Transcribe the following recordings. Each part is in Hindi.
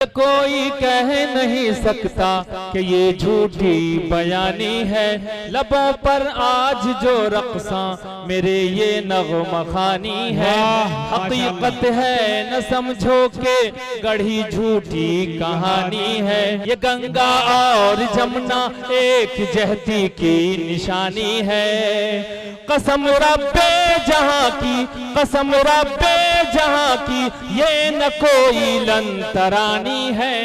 कोई कह नहीं सकता कि ये झूठी बयानी है, लबों पर आज जो रक़्सा मेरे ये नग़्मा ख़ानी है। हकीकत है न समझो के गढ़ी झूठी कहानी है, ये गंगा और जमुना एक जहती की निशानी है। कसम रब्बे जहां की, कसम रब्बे जहां की, ये न कोई लंतरानी है,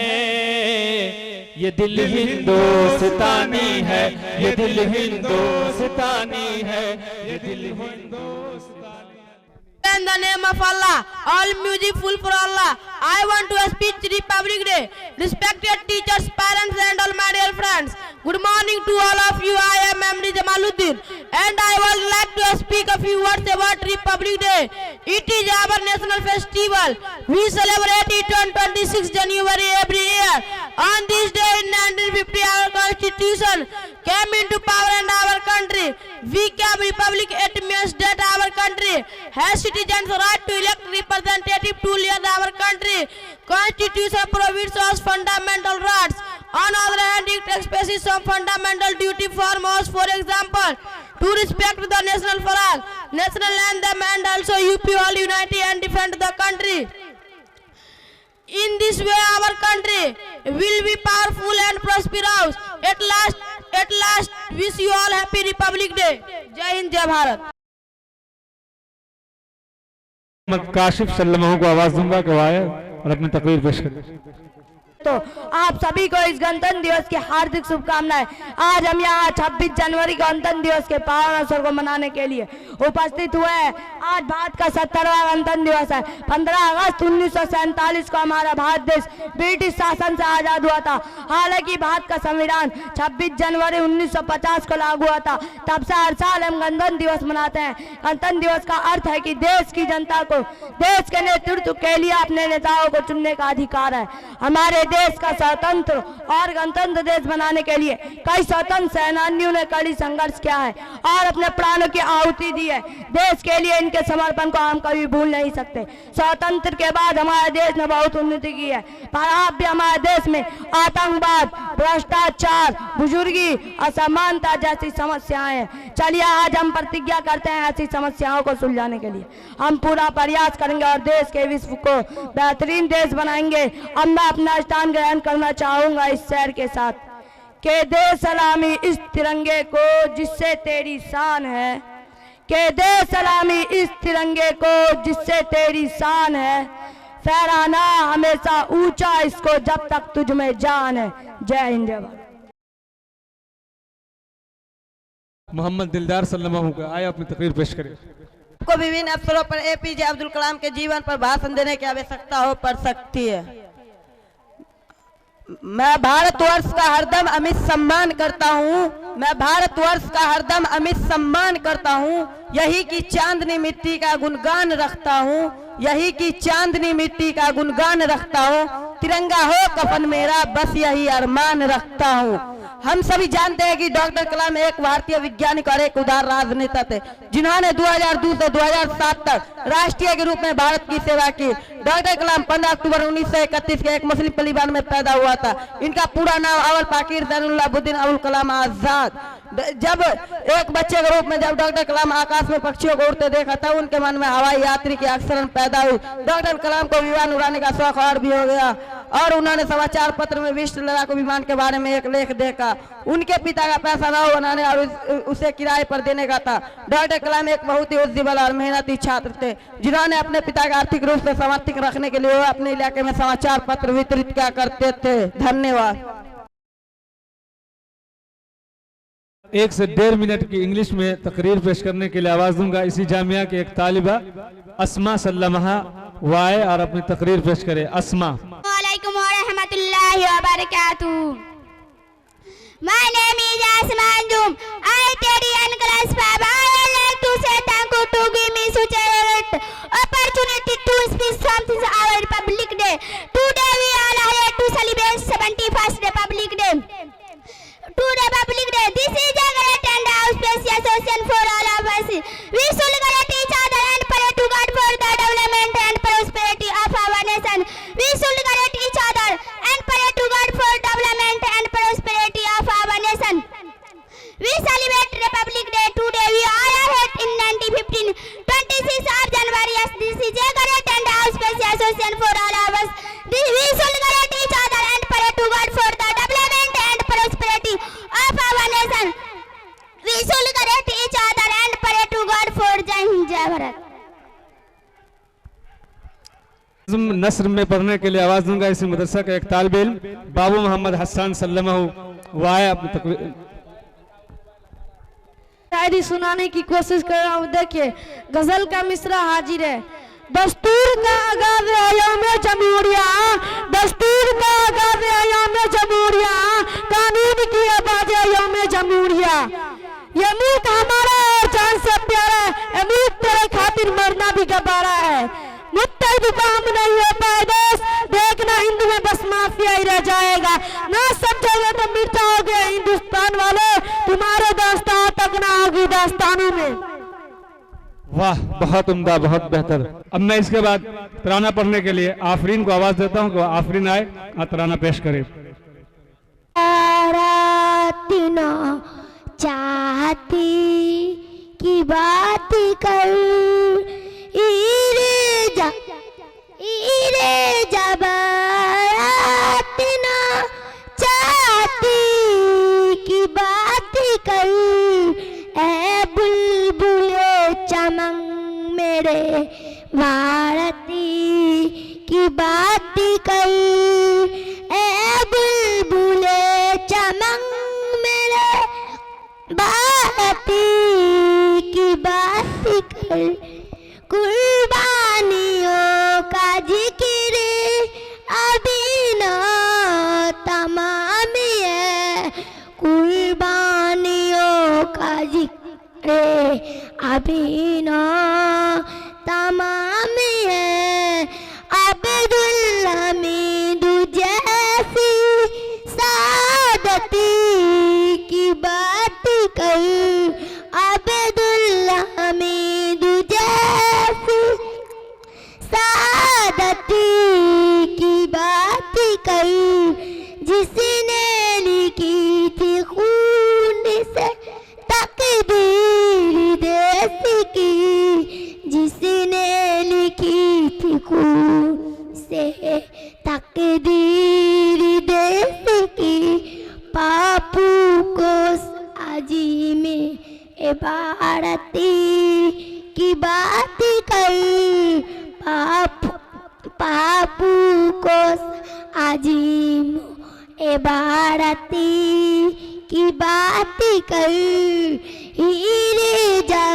ये दिल हिंदुस्तानी है, ये दिल हिंदुस्तानी है, ये दिल हिंदुस्तानी। In the name of Allah, all music full for Allah. I want to speak Republic Day. Respected teachers, parents and all my dear friends. Good morning to all of you. I am Amri Jamaluddin and I would like to speak a few words about Republic Day. It is our national festival. We celebrate it on 26 January every year. On this day in 1950, our constitution came into power in our country. We became republic. It means that our country has citizens' right to elect representative to lead our country. Constitution provides us fundamental rights. On the other hand, it expresses some fundamental duty for us. For example, to respect the national flag, national anthem, and also uphold unity and defend the country. In this way, our country will be powerful and prosperous. At last, wish you all happy Republic Day. Jai Hind, Jai Bharat. Kashif सल्लल्लाहु को आवाज दूंगा कि आए और अपनी तकरीर पेश करें। तो आप सभी को इस गणतंत्र दिवस की हार्दिक शुभकामनाएं। आज हम यहाँ 26 जनवरी गणतंत्र दिवस के पावन अवसर को मनाने के लिए उपस्थित हुए हैं। आज भारत का 70वां गणतंत्र दिवस है। 15 अगस्त 1947 को हमारा भारत देश ब्रिटिश शासन से आज़ाद हुआ था। हालांकि भारत का संविधान 26 जनवरी 1950 को लागू हुआ था। तब से हर साल हम गणतंत्र दिवस मनाते हैं। गणतंत्र दिवस का अर्थ है कि देश की जनता को देश के नेतृत्व के लिए अपने नेताओं को चुनने का अधिकार है। हमारे देश का स्वतंत्र और गणतंत्र देश बनाने के लिए कई स्वतंत्र सेनानियों ने कड़ी संघर्ष किया है और अपने प्राणों की आहुति दी है। देश के लिए इनके समर्पण को हम कभी भूल नहीं सकते। स्वतंत्र के बाद हमारे देश ने बहुत उन्नति की है, पर अब भी हमारे देश में आतंकवाद, भ्रष्टाचार, बुजुर्गी, असमानता जैसी समस्याएं हैं। चलिए आज हम प्रतिज्ञा करते हैं ऐसी समस्याओं को सुलझाने के लिए हम पूरा प्रयास करेंगे और देश के विश्व को बेहतरीन देश बनाएंगे। अब मैं अपना स्थान ग्रहण करना चाहूंगा इस शेर के साथ के दे सलामी इस तिरंगे को जिससे तेरी शान है, के दे सलामी इस तिरंगे को जिससे तेरी शान है, फहराना हमेशा ऊंचा इसको जब तक तुझ में जान है। जय हिंद, जय भारत। मोहम्मद दिलदार सल्लल्लाहु को आए अपनी तकरीर पेश करें। को विभिन्न अवसरों पर APJ अब्दुल कलाम के जीवन पर भाषण देने की आवश्यकता हो पड़ सकती है। मैं भारतवर्ष का हरदम अमित सम्मान करता हूँ, मैं भारतवर्ष का हरदम अमित सम्मान करता हूँ। यही की चांदनी मिट्टी का गुणगान रखता हूँ, यही की चांदनी मिट्टी का गुणगान रखता हूँ। तिरंगा हो कफन मेरा बस यही अरमान रखता हूँ। हम सभी जानते हैं कि डॉक्टर कलाम एक भारतीय वैज्ञानिक और एक उदार राजनेता थे, जिन्होंने 2002 से 2007 तक राष्ट्रीय के रूप में भारत की सेवा की। डॉक्टर कलाम 15 अक्टूबर 1931 के एक मुस्लिम परिवार में पैदा हुआ था। इनका पूरा नाम अवल पाकिर ज़ैनुल्लाबुद्दीन अबुल कलाम आजाद। जब एक बच्चे के रूप में जब डॉक्टर कलाम आकाश में पक्षियों को उड़ते देखा था, उनके मन में हवाई यात्री की अक्सरन पैदा हुई। डॉक्टर कलाम को विमान उड़ाने का शौक और भी हो गया और उन्होंने समाचार पत्र में विश्व लड़ाकू विमान के बारे में एक लेख देखा। उनके पिता का पैसा नाव बनाने और उसे किराए पर देने का था। डॉक्टर कलाम एक बहुत ही उज्ज्वल और मेहनती छात्र थे, जिन्होंने अपने पिता का आर्थिक रूप से समर्थित रखने के लिए अपने इलाके में समाचार पत्र वितरित किया करते थे। धन्यवाद। 1 से 1.5 मिनट की इंग्लिश में तकरीर पेश करने के लिए आवाज दूंगा इसी जामिया के एक तालिबा अस्मा सल्लल्लाहा वाए और अपनी तकरीर पेश करे। अस्मा। वालेकुम व रहमतुल्लाहि व बरकातहू। My name is Asma Anjum. I study in class 5. I would like to say thank you to give me such an opportunity to speak something on our Republic Day. Today we all are here to celebrate 71st Republic Day. To Republic Day, this is a great and auspicious occasion for all of us. We should greet each other and pray to God for the development and prosperity of our nation. We should greet each other नस्र में पढ़ने के लिए आवाज़ दूंगा इसी मदरसा का एक तालिब इल्म बाबू मोहम्मद हसन सल्लमहु वो आए अपनी शायरी सुनाने की कोशिश कर रहा हूँ। देखिए गजल का मिसरा हाजिर है। दस्तूर का आगाज़ अयाम जमहूरिया, दस्तूर का आगाज़ अयाम जमहूरिया, कानून की आवाज़ अयाम जमहूरिया। ये मुल्क हमारा और जान से प्यारा है, ये मुल्क तेरे खातिर मरना भी गवारा है। मुत्तहिद काम नहीं हो पाए दोस्त, देखना हिंद में बस माफिया ही रह जाएगा। ना समझोगे तो मिट जाओगे हिंदुस्तान वाले, तुम्हारे दास्तान तक ना होगी दास्तानों में। वाह, बहुत उम्दा, बहुत बेहतर। अब मैं इसके बाद तराना पढ़ने के लिए आफरीन को आवाज़ देता हूँ कि आफरीन आए और तराना पेश करे। चाहती की बात कर जबारातना चाहती की बात कर ए बुलबुले चमन मेरे भारती की बात कर ए बुलबुले चमन मेरे भारती की बात कर। कुर्बानियों का जिक्र अभी न तमाम है, कुर्बानियों का जिक्र अभी न तमाम है। अब्दुल हमीद जैसी सादती की बात कर, अब्दुल हमीद जैसी सादती की बात कर, जिसने लिखी थी खून से तकदीर देश की, जिसने लिखी थी खून से तकदीर देश की। पापू को आजी में भारती की बात कर, पापू को आजीम भारती की बात कर। हीरे जा